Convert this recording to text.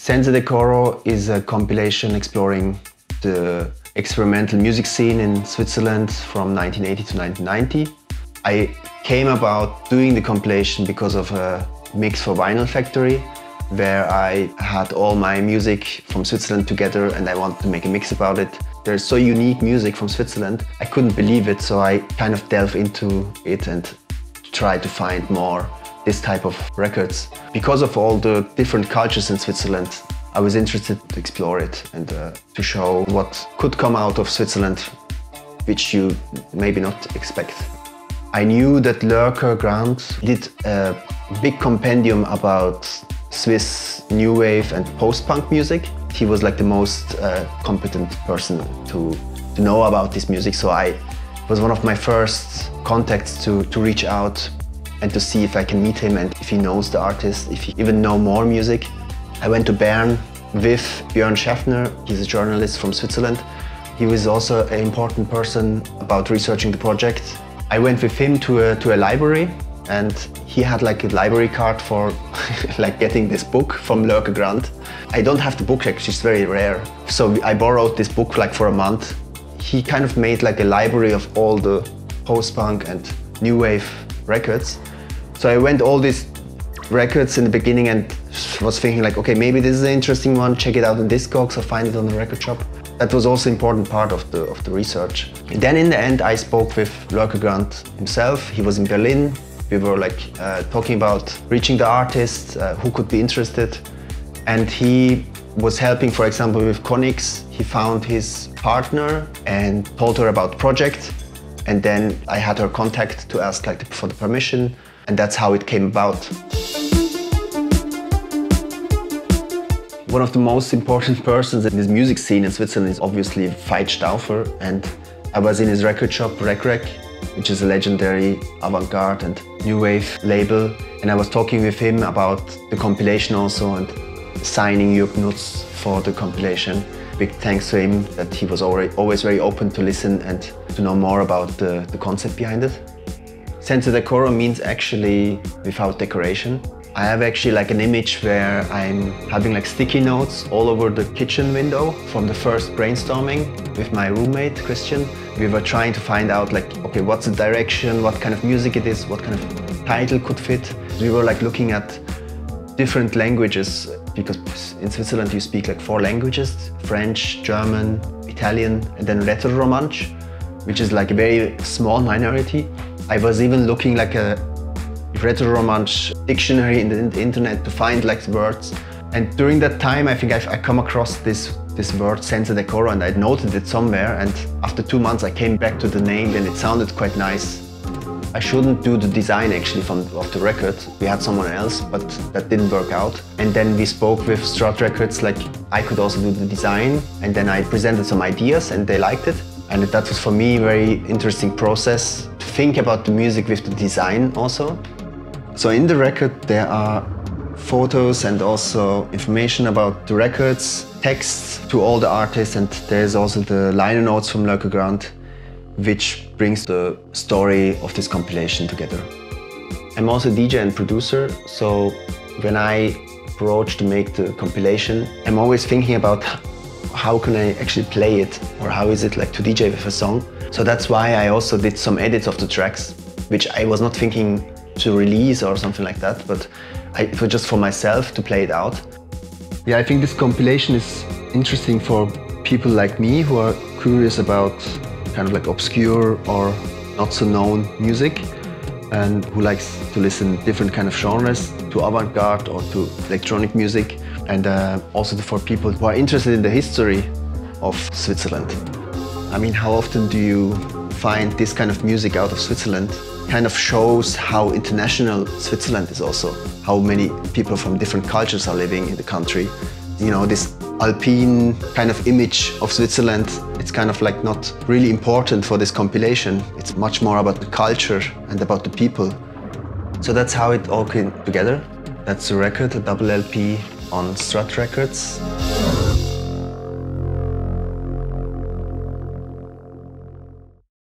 Senza Decoro is a compilation exploring the experimental music scene in Switzerland from 1980 to 1990. I came about doing the compilation because of a mix for Vinyl Factory, where I had all my music from Switzerland together and I wanted to make a mix about it. There's so unique music from Switzerland. I couldn't believe it, so I kind of delved into it and tried to find more this type of records. Because of all the different cultures in Switzerland, I was interested to explore it and to show what could come out of Switzerland, which you maybe not expect. I knew that Lurker Grant did a big compendium about Swiss new wave and post-punk music. He was like the most competent person to know about this music, so I was one of my first contacts to reach out and to see if I can meet him and if he knows the artist, if he even knows more music. I went to Bern with Björn Schaffner. He's a journalist from Switzerland. He was also an important person about researching the project. I went with him to a library, and he had like a library card for like getting this book from Lurker Grant. I don't have the book, actually, it's very rare. So I borrowed this book like for a month. He kind of made like a library of all the post-punk and new wave records. So I went all these records in the beginning and was thinking like, okay, maybe this is an interesting one, check it out on Discogs or find it on the record shop. That was also an important part of the research. And then in the end I spoke with Lurker Grant himself. He was in Berlin. We were like talking about reaching the artists, who could be interested. And he was helping, for example, with Konix. He found his partner and told her about the project. And then I had her contact to ask like for the permission. And that's how it came about. One of the most important persons in this music scene in Switzerland is obviously Veit Stauffer. And I was in his record shop, Rec, which is a legendary avant-garde and new wave label. And I was talking with him about the compilation also and signing Jürg Nutz for the compilation. Big thanks to him that he was always very open to listen and to know more about the concept behind it. Senza Decoro means actually without decoration. I have actually like an image where I'm having like sticky notes all over the kitchen window from the first brainstorming with my roommate, Christian. We were trying to find out like, okay, what's the direction, what kind of music it is, what kind of title could fit. We were like looking at different languages, because in Switzerland you speak like 4 languages, French, German, Italian, and then Rätoromanisch, which is like a very small minority. I was even looking like a Rätoromanisch dictionary in the internet to find like words. And during that time, I think I come across this word Senza Decoro, and I noted it somewhere. And after 2 months, I came back to the name, and it sounded quite nice. I shouldn't do the design actually of the record. We had someone else, but that didn't work out. And then we spoke with Strut Records, like I could also do the design. And then I presented some ideas, and they liked it. And that was for me a very interesting process to think about the music with the design also. So in the record there are photos and also information about the records, texts to all the artists, and there's also the liner notes from Lurker Grant, which brings the story of this compilation together. I'm also a DJ and producer, so when I approach to make the compilation, I'm always thinking about how can I actually play it, or how is it like to DJ with a song. So that's why I also did some edits of the tracks, which I was not thinking to release or something like that, but it was just for myself to play it out. Yeah, I think this compilation is interesting for people like me who are curious about kind of like obscure or not so known music, and who likes to listen different kind of genres, to avant-garde or to electronic music, and also for people who are interested in the history of Switzerland. I mean, how often do you find this kind of music out of Switzerland? Kind of shows how international Switzerland is also, how many people from different cultures are living in the country. You know, this Alpine kind of image of Switzerland, it's kind of like not really important for this compilation. It's much more about the culture and about the people. So that's how it all came together. That's the record, a double LP on Strut Records.